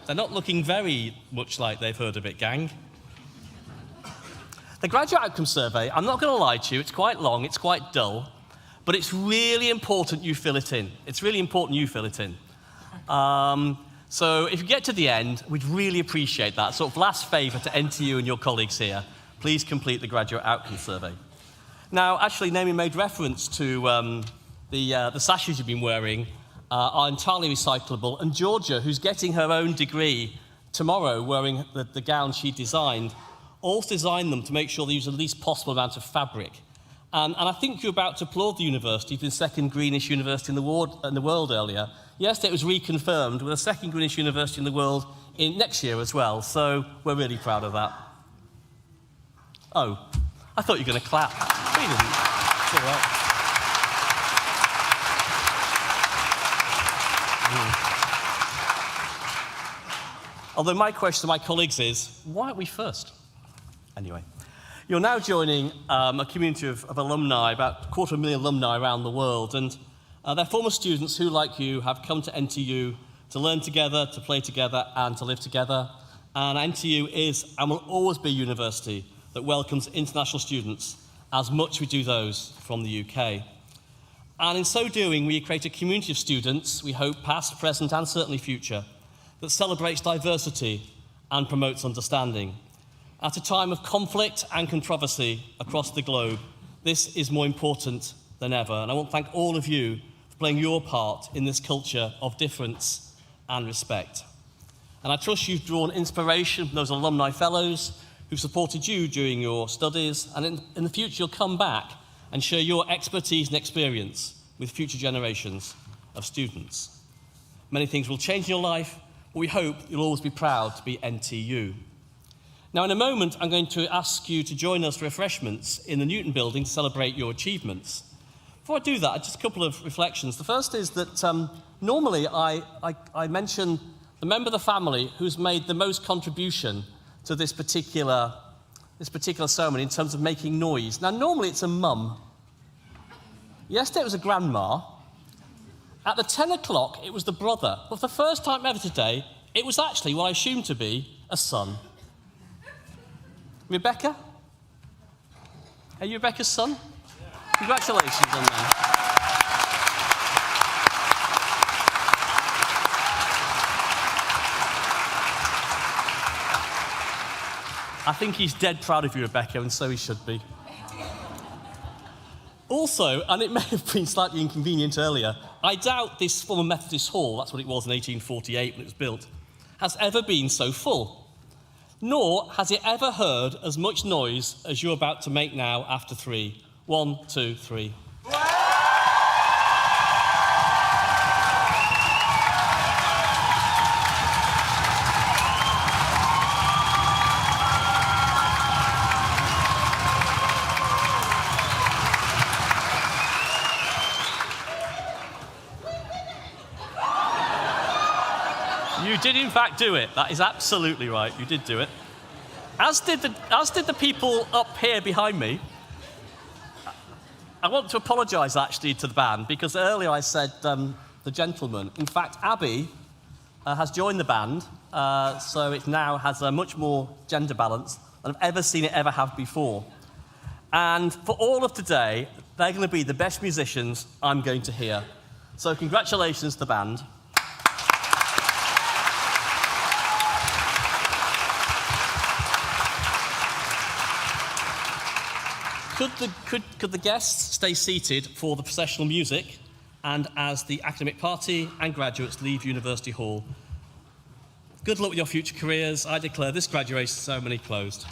They're not looking very much like they've heard of it, gang. The Graduate Outcome Survey, I'm not going to lie to you, it's quite long, it's quite dull, but it's really important you fill it in. It's really important you fill it in. So if you get to the end, we'd really appreciate that. Sort of last favour to NTU and your colleagues here, please complete the Graduate Outcome Survey. Now, actually, Naomi made reference to the sashes you've been wearing are entirely recyclable, and Georgia, who's getting her own degree tomorrow wearing the gown she designed, also designed them to make sure they use the least possible amount of fabric. And I think you're about to applaud the university for the second greenish university in the world earlier. Yesterday it was reconfirmed with a second greenish university in the world next year as well, so we're really proud of that. Oh, I thought you were going to clap. But you didn't. It's all right. Although my question to my colleagues is, why aren't we first? Anyway, you're now joining a community of alumni, about 250,000 alumni around the world, and they're former students who, like you, have come to NTU to learn together, to play together, and to live together. And NTU is and will always be a university that welcomes international students as much as we do those from the UK. And in so doing, we create a community of students, we hope past, present, and certainly future, that celebrates diversity and promotes understanding. At a time of conflict and controversy across the globe, this is more important than ever. And I want to thank all of you for playing your part in this culture of difference and respect. And I trust you've drawn inspiration from those alumni fellows who've supported you during your studies, and in the future you'll come back and share your expertise and experience with future generations of students. Many things will change in your life, but we hope you'll always be proud to be NTU. Now, in a moment, I'm going to ask you to join us for refreshments in the Newton building to celebrate your achievements. Before I do that, just a couple of reflections. The first is that normally I mention the member of the family who's made the most contribution to this particular ceremony in terms of making noise. Now, normally it's a mum. Yesterday it was a grandma. At the 10 o'clock, it was the brother. But for the first time ever today, it was actually what I assumed to be a son. Rebecca? Are you Rebecca's son? Congratulations on that. I think he's dead proud of you, Rebecca, and so he should be. Also, and it may have been slightly inconvenient earlier, I doubt this former Methodist hall, that's what it was in 1848 when it was built, has ever been so full. Nor has it ever heard as much noise as you're about to make now after 3. 1, 2, 3. You did in fact do it. That is absolutely right. You did do it. As did the people up here behind me. I want to apologise actually to the band because earlier I said the gentleman. In fact, Abby has joined the band, so it now has a much more gender balance than I've ever seen it ever have before. And for all of today, they're going to be the best musicians I'm going to hear. So congratulations to the band. Could the guests stay seated for the processional music and as the academic party and graduates leave University Hall? Good luck with your future careers. I declare this graduation ceremony closed.